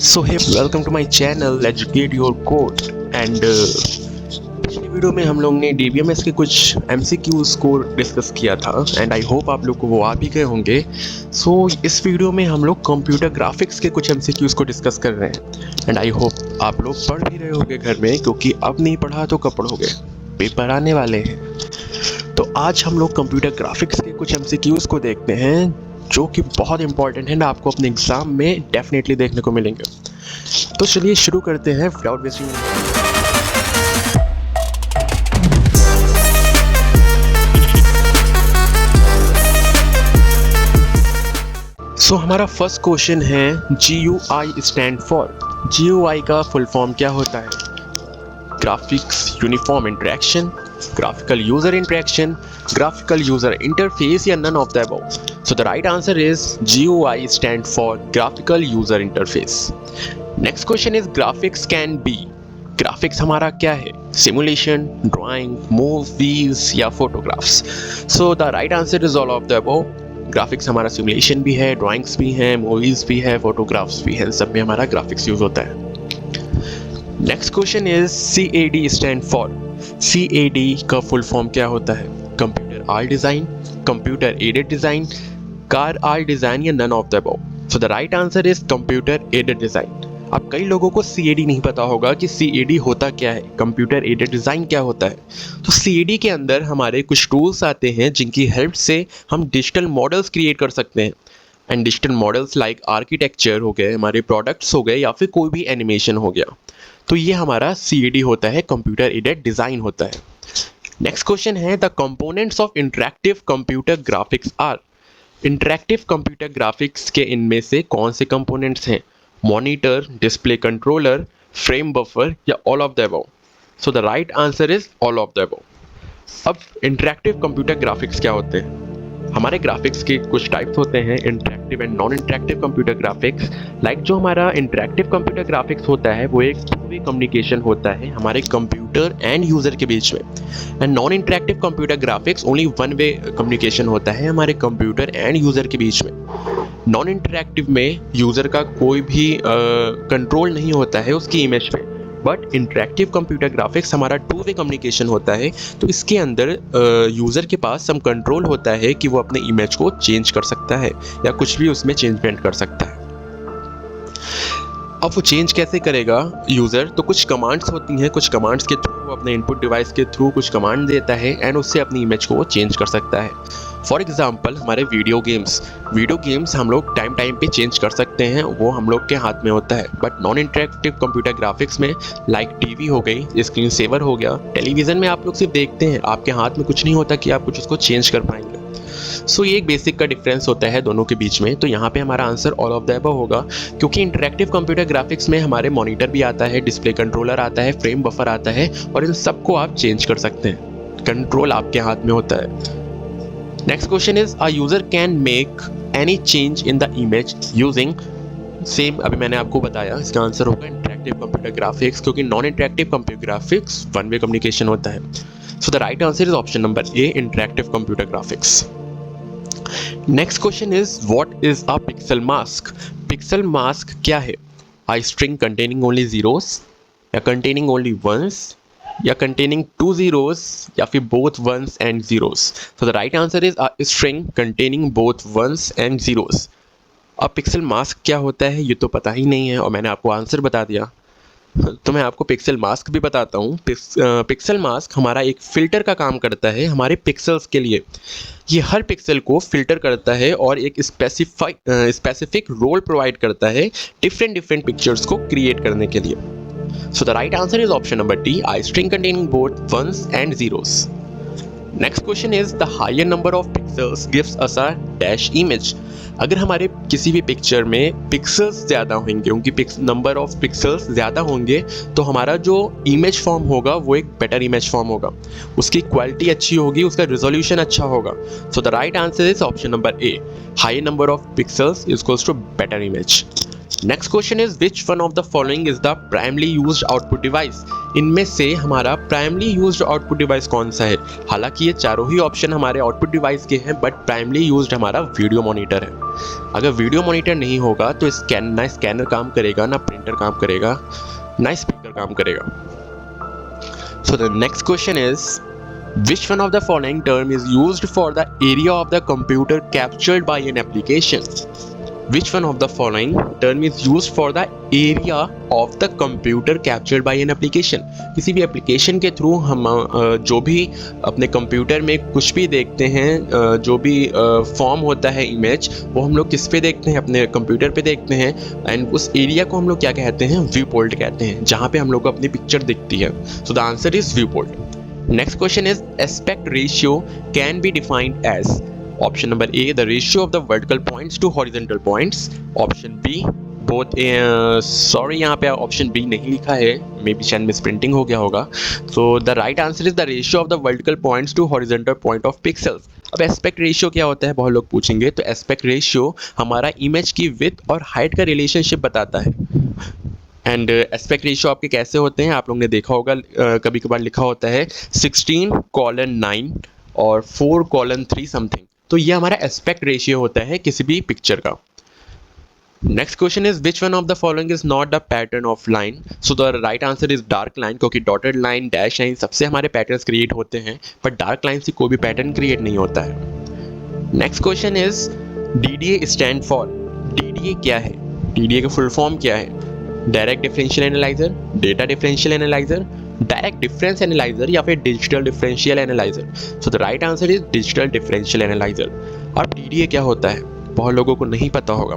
So hey welcome to my channel educate your code and पिछली video में हम लोग ने DBMS के कुछ MCQs को डिस्कस किया था एंड आई होप आप लोग को वो आ भी गए होंगे। सो इस वीडियो में हम लोग कंप्यूटर ग्राफिक्स के कुछ MCQs को डिस्कस कर रहे हैं एंड आई होप आप लोग पढ़ भी रहे होंगे घर में, क्योंकि अब नहीं पढ़ा तो कब पढ़ोगे, पेपर आने वाले हैं। तो आज हम लोग कंप्यूटर ग्राफिक्स के कुछ MCQs को देखते हैं जो कि बहुत इंपॉर्टेंट है ना, आपको अपने एग्जाम में डेफिनेटली देखने को मिलेंगे। तो चलिए शुरू करते हैं विदाउट वेस्टिंग। सो हमारा फर्स्ट क्वेश्चन है GUI स्टैंड फॉर। GUI का फुल फॉर्म क्या होता है? Graphics uniform interaction, graphical user interaction, graphical user interface या none of the above. So the right answer is GUI stand for graphical user interface. Next question is graphics can be. Graphics हमारा क्या है? Simulation, drawing, movies या photographs. So the right answer is all of the above. Graphics हमारा simulation भी है, drawings भी हैं, movies भी है, फोटोग्राफ्स भी हैं, सब में हमारा ग्राफिक्स यूज होता है। Next question is CAD stand for. CAD का फुल फॉर्म क्या होता है? Computer art design, computer aided design, car art design या none of the above. So the right answer is computer aided design. अब कई लोगों को CAD नहीं पता होगा कि CAD होता क्या है, कंप्यूटर एडेड डिज़ाइन क्या होता है। तो CAD के अंदर हमारे कुछ टूल्स आते हैं जिनकी हेल्प से हम डिजिटल मॉडल्स क्रिएट कर सकते हैं। And digital models like architecture हो गए, हमारे प्रोडक्ट्स हो गए, या फिर कोई भी एनिमेशन हो गया। तो ये हमारा CAD होता है, कंप्यूटर एडेड डिज़ाइन होता है। नेक्स्ट क्वेश्चन है the components of interactive computer graphics are. Interactive computer graphics के इनमें से कौन से कंपोनेंट्स हैं? Monitor, display controller, frame buffer या all of the above. So the right answer is all of the above. अब interactive computer graphics क्या होते हैं? हमारे ग्राफिक्स के कुछ टाइप्स होते हैं, interactive and non interactive computer graphics. Like जो हमारा इंटरैक्टिव कंप्यूटर ग्राफिक्स होता है वो एक टू वे कम्युनिकेशन होता है हमारे कंप्यूटर एंड यूजर के बीच में। And non interactive computer graphics only one way communication होता है हमारे कंप्यूटर एंड यूजर के बीच में। नॉन इंटरैक्टिव में यूजर का कोई भी कंट्रोल नहीं होता है उसकी इमेज पे, बट इंटरैक्टिव कंप्यूटर ग्राफिक्स हमारा टू वे कम्युनिकेशन होता है। तो इसके अंदर यूज़र के पास सम कंट्रोल होता है कि वो अपने इमेज को चेंज कर सकता है या कुछ भी उसमें चेंजमेंट कर सकता है। अब वो चेंज कैसे करेगा यूज़र? तो कुछ कमांड्स होती हैं, कुछ कमांड्स के थ्रू अपने इनपुट डिवाइस के थ्रू कुछ कमांड देता है एंड उससे अपनी इमेज को चेंज कर सकता है। फॉर एग्जाम्पल हमारे वीडियो गेम्स हम लोग टाइम पे चेंज कर सकते हैं, वो हम लोग के हाथ में होता है। But non interactive computer graphics में लाइक टीवी हो गई, स्क्रीन सेवर हो गया, टेलीविज़न में आप लोग सिर्फ देखते हैं, आपके हाथ में कुछ नहीं होता कि आप कुछ उसको चेंज कर पाएंगे। सो ये एक बेसिक का डिफरेंस होता है दोनों के बीच में। तो यहाँ पे हमारा answer all of the above होगा, क्योंकि इंटरैक्टिव कंप्यूटर ग्राफिक्स में हमारे मॉनिटर भी आता है, डिस्प्ले कंट्रोलर आता है, फ्रेम बफर आता है और इन सबको आप चेंज कर सकते हैं। कंट्रोल आपके हाथ में होता है। Next question is a user can make any change in the image using. Same अभी मैंने आपको बताया, इसका आंसर होगा इंटरैक्टिव कंप्यूटर ग्राफिक्स, क्योंकि non interactive computer graphics one way communication होता है। सो the right answer is option number A, interactive computer graphics. Next question is what is a pixel mask. Pixel mask क्या है? अ string containing only zeros या containing only once या containing two zeros या फिर both ones and zeros. So the right answer is a string containing both ones and zeros. अब pixel mask क्या होता है ये तो पता ही नहीं है और मैंने आपको आंसर बता दिया, तो मैं आपको पिक्सल मास्क भी बताता हूँ। पिक्सल मास्क हमारा एक फ़िल्टर का काम करता है हमारे पिक्सल्स के लिए। ये हर पिक्सल को फ़िल्टर करता है और एक स्पेसिफिक रोल प्रोवाइड करता है डिफरेंट पिक्चर्स को क्रिएट करने के लिए। So the right answer is option number D, a string containing both ones and zeros. Next question is the higher number of pixels gives us a dash image. अगर हमारे किसी भी picture में pixels ज़्यादा होंगे, उनकी नंबर ऑफ पिक्सल्स ज़्यादा होंगे, तो हमारा जो इमेज फॉर्म होगा वो एक बेटर इमेज फॉर्म होगा, उसकी क्वालिटी अच्छी होगी, उसका रिजोल्यूशन अच्छा होगा। So the right answer is option number A, high number of pixels is equals to better image. Next question is which one of the following is the primarily used output device. इनमें से हमारा primarily used output device कौन सा है। हालांकि ये चारों ही option हमारे आउटपुट डिवाइस के हैं, बट प्राइमली यूज्ड हमारा वीडियो मॉनिटर है। अगर वीडियो मॉनिटर नहीं होगा तो ना स्कैनर काम करेगा, ना प्रिंटर काम करेगा, ना स्पीकर काम करेगा। So the next question is which one of the following term is used for the area of the computer captured by an application। Which one of the following term is used for the area of the computer captured by an application। किसी भी application के through हम जो भी अपने computer में कुछ भी देखते हैं, जो भी फॉर्म होता है इमेज, वो हम लोग किस पे देखते हैं, अपने कंप्यूटर पे देखते हैं। एंड उस एरिया को हम लोग क्या कहते हैं, व्यू पोर्ट कहते हैं, जहाँ पे हम लोग को अपनी पिक्चर दिखती है। सो the answer is view port. Next question is aspect ratio can be defined as option number A the ratio of the vertical points to horizontal points, option B both sorry यहाँ पे option B नहीं लिखा है, may be शायद misprinting हो गया होगा। So the right answer is the ratio of the vertical points to horizontal point of pixels। अब एस्पेक्ट रेशियो क्या होता है बहुत लोग पूछेंगे। तो एस्पेक्ट रेशियो हमारा इमेज की विड्थ और हाइट का रिलेशनशिप बताता है। एंड एस्पेक्ट रेशियो आपके कैसे होते हैं, आप लोगों ने देखा होगा, कभी कभार लिखा होता है 16:9 और 4:3 समथिंग। तो ये हमारा एस्पेक्ट रेशियो होता है किसी भी पिक्चर का। Next question is which one of the following is not the pattern of line. So the right answer is dark line, क्योंकि डॉटेड लाइन, डैश लाइन सबसे हमारे पैटर्न्स क्रिएट होते हैं, पर डार्क लाइन से कोई भी पैटर्न क्रिएट नहीं होता है। Next question is DDA stand for. DDA क्या है, DDA का फुल फॉर्म क्या है। Direct differential analyser, data differential analyser, direct difference analyser या फिर digital differential analyser. So the right answer is digital differential analyser. अब DDA क्या होता है बहुत लोगों को नहीं पता होगा।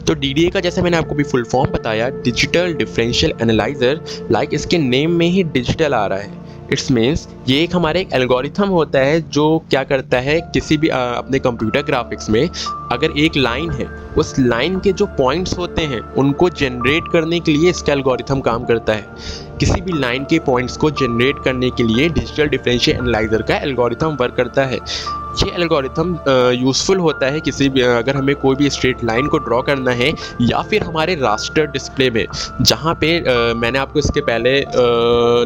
तो DDA का जैसे मैंने आपको भी फुल फॉर्म बताया, डिजिटल डिफरेंशियल एनालाइजर, लाइक इसके नेम में ही डिजिटल आ रहा है। इट्स मीन्स ये एक हमारे एक एल्गोरिथम होता है जो क्या करता है, किसी भी अपने कंप्यूटर ग्राफिक्स में अगर एक लाइन है, उस लाइन के जो पॉइंट्स होते हैं उनको जनरेट करने के लिए इसका एल्गोरिथम काम करता है। किसी भी लाइन के पॉइंट्स को जनरेट करने के लिए डिजिटल डिफरेंशियल एनालाइजर का एल्गोरिथम वर्क करता है। ये एल्गोरिथम यूज़फुल होता है किसी भी, अगर हमें कोई भी स्ट्रेट लाइन को ड्रॉ करना है, या फिर हमारे रास्टर डिस्प्ले में, जहाँ पे मैंने आपको इसके पहले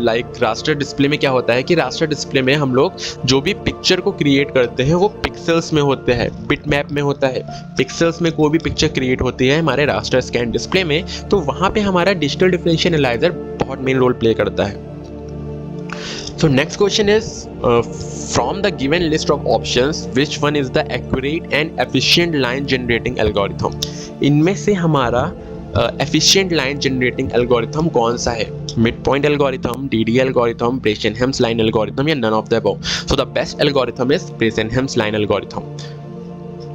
लाइक रास्टर डिस्प्ले में क्या होता है कि रास्टर डिस्प्ले में हम लोग जो भी पिक्चर को क्रिएट करते हैं वो पिक्सल्स में होते हैं, बिट मैप में होता है। पिक्सल्स में कोई भी पिक्चर क्रिएट होती है हमारे रास्टर स्कैन डिस्प्ले में, तो वहाँ पे हमारा डिजिटल डिफरेंशियल एनालाइजर बहुत मेन रोल प्ले करता है। So next question is from the given list of options which one is the accurate and efficient line generating algorithm। इनमें से हमारा efficient line generating algorithm कौन सा है। Mid point algorithm, DDA algorithm, Bresenham's line algorithm या none of the above। So the best algorithm is Bresenham's line algorithm।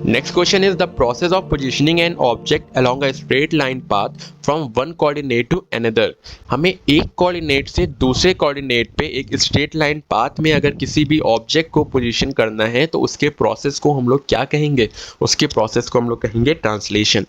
Next question is the process of positioning an object along a straight line path from one coordinate to another। हमें एक coordinate से दूसरे coordinate पे एक straight line path में अगर किसी भी ऑब्जेक्ट को पोजीशन करना है तो उसके प्रोसेस को हम लोग क्या कहेंगे, उसके प्रोसेस को हम लोग कहेंगे translation.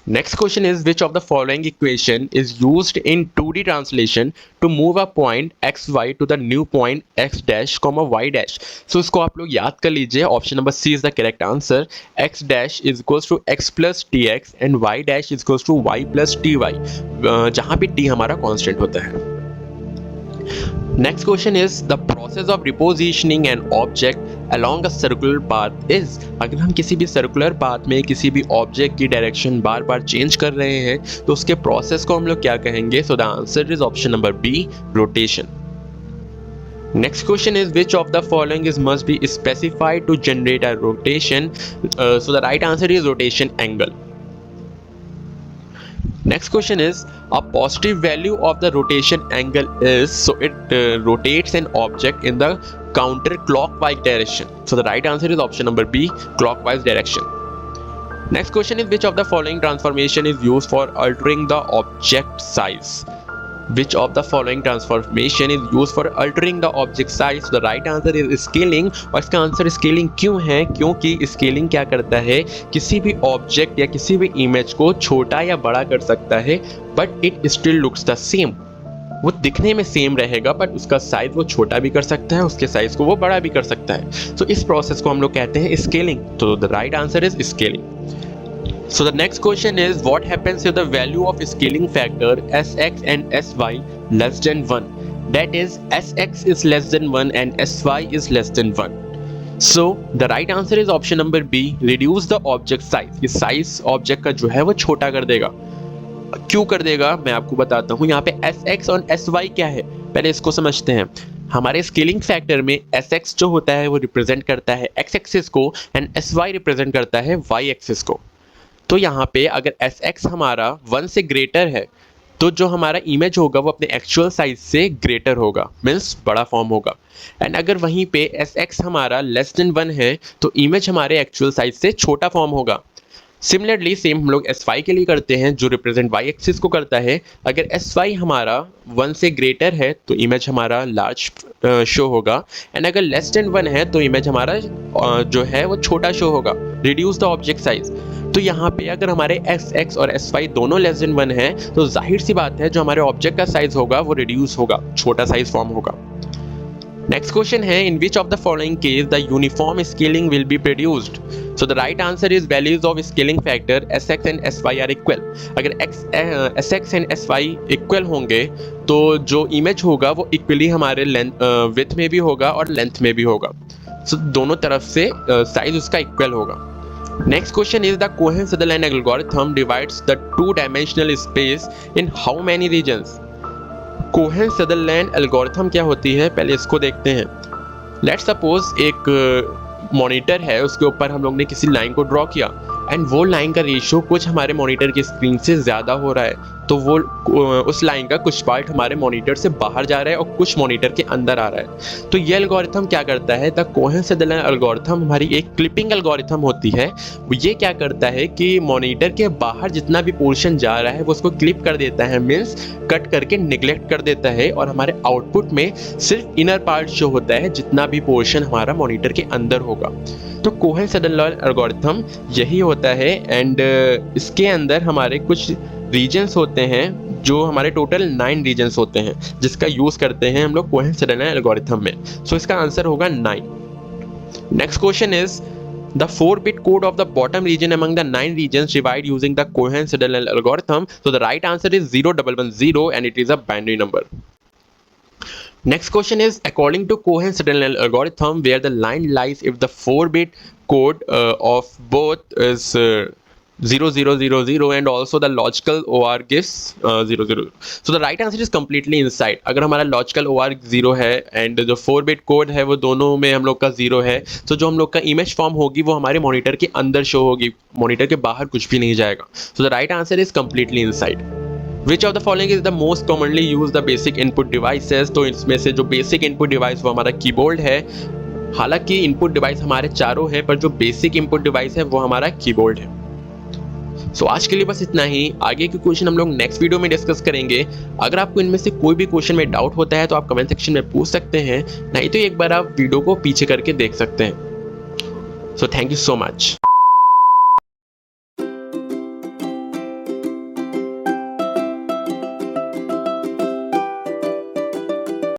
Next question is which of the following equation is used in 2D translation to move a point xy to the new point x dash comma y dash। So इसको आप लोग याद कर लीजिए, option number C is the correct answer। x dash is equals to x plus tx and y dash is equals to y plus ty, जहाँ पे t हमारा constant होता है। Next question is the process of repositioning an object along a circular path is। अगर हम किसी भी circular path में किसी भी ऑब्जेक्ट की डायरेक्शन बार बार चेंज कर रहे हैं तो उसके प्रोसेस को हम लोग क्या कहेंगे। So the answer is option number B, rotation. Next question is which of the following is must be specified to generate a rotation। So the right answer is rotation angle। Next question is a positive value of the rotation angle is, so it rotates an object in the counterclockwise direction। So the right answer is option number B, clockwise direction। Next question is which of the following transformation is used for altering the object size। Which of the following transformation is used for altering the object size। So the right answer is scaling। और इसका answer scaling क्यों है, क्योंकि scaling क्या करता है, किसी भी ऑब्जेक्ट या किसी भी इमेज को छोटा या बड़ा कर सकता है, but it still looks the same. वो दिखने में सेम रहेगा बट उसका साइज वो छोटा भी कर सकता है, उसके साइज को वो बड़ा भी कर सकता है। तो इस प्रोसेस को हम लोग कहते हैं स्केलिंग। तो the right answer is scaling. So the next question is what happens if the value of scaling factor Sx and Sy less than 1? That is Sx is less than 1 and Sy is less than 1. So the right answer is option number B, reduce the object size. ये size object का जो है वो छोटा कर देगा. क्यों कर देगा मैं आपको बताता हूँ. यहाँ पे Sx और Sy क्या है पहले इसको समझते हैं. हमारे स्केलिंग फैक्टर में Sx जो होता है वो रिप्रेजेंट करता है x एक्सिस को एंड Sy रिप्रेजेंट करता है y एक्सिस को. तो यहाँ पे अगर Sx हमारा 1 से ग्रेटर है तो जो हमारा इमेज होगा वो अपने एक्चुअल साइज से ग्रेटर होगा, मीन्स बड़ा फॉर्म होगा. एंड अगर वहीं पे Sx हमारा लेस देन 1 है तो इमेज हमारे एक्चुअल साइज से छोटा फॉर्म होगा. सिमिलरली सेम हम लोग Sy के लिए करते हैं जो रिप्रेजेंट y एक्सिस को करता है. अगर Sy हमारा 1 से ग्रेटर है तो इमेज हमारा लार्ज शो होगा एंड अगर लेस देन 1 है तो इमेज हमारा जो है वो छोटा शो होगा. Reduce the object size. तो यहाँ पे अगर हमारे Sx और Sy दोनों लेस देन 1 है तो जाहिर सी बात है जो हमारे ऑब्जेक्ट का साइज होगा वो रिड्यूस होगा, छोटा साइज फॉर्म होगा. नेक्स्ट क्वेश्चन है in which of the following case the uniform scaling will be produced. So the right answer is values of scaling factor Sx and Sy are equal. अगर Sx and Sy equal होंगे तो जो image होगा वो equally हमारे width में भी होगा और लेंथ में भी होगा. सो दोनों तरफ से साइज उसका इक्वल होगा. Next question is the Cohen-Sutherland algorithm divides the two-dimensional space in how many regions? Cohen-Sutherland algorithm क्या होती है पहले इसको देखते हैं. Let's suppose एक मॉनिटर है उसके ऊपर हम लोग ने किसी लाइन को ड्रॉ किया एंड वो लाइन का रेशियो कुछ हमारे मॉनिटर की स्क्रीन से ज़्यादा हो रहा है तो वो उस लाइन का कुछ पार्ट हमारे मॉनिटर से बाहर जा रहा है और कुछ मॉनिटर के अंदर आ रहा है. तो ये एल्गोरिथम क्या करता है, द कोहेन-सदरलैंड एल्गोरिथम हमारी एक क्लिपिंग एल्गोरिथम होती है. ये क्या करता है कि मॉनिटर के बाहर जितना भी पोर्शन जा रहा है वो उसको क्लिप कर देता है, मीन्स कट करके निगलेक्ट कर देता है और हमारे आउटपुट में सिर्फ इनर पार्ट शो होता है जितना भी पोर्शन हमारा मॉनिटर के अंदर होगा. तो कोहेन-सदरलैंड एल्गोरिथम यही होता है एंड इसके अंदर हमारे कुछ रीजन्स होते हैं जो हमारे टोटल 9 रीजन्स होते हैं जिसका यूज़ करते हैं हम लोग कोहेन-सदरलैंड एल्गोरिथम में. सो इसका आंसर होगा 9. Next question is the 4-bit code of the bottom region among the 9 regions divide using the Cohen-Sutherland algorithm. So the right answer is 0110 and it is a binary number. Next question is according to Cohen-Sutherland algorithm where the line lies if the 4-bit code of both is 0000 and also the logical OR gives 00. So the right answer is completely inside. अगर हमारा logical OR 0 है and जो 4-bit code है वो दोनों में हम लोग का 0 है तो जो हम लोग का image form होगी वो हमारे monitor के अंदर show होगी, monitor के बाहर कुछ भी नहीं जाएगा. So the right answer is completely inside. Which of the following is the most commonly used the basic input devices? तो इसमें से जो basic input device वो हमारा keyboard है. हालांकि input device हमारे चारों है पर जो basic input device है वो हमारा keyboard है. सो आज के लिए बस इतना ही. आगे के क्वेश्चन हम लोग नेक्स्ट वीडियो में डिस्कस करेंगे. अगर आपको इनमें से कोई भी क्वेश्चन में डाउट होता है तो आप कमेंट सेक्शन में पूछ सकते हैं, नहीं तो एक बार आप वीडियो को पीछे करके देख सकते हैं. So thank you so much.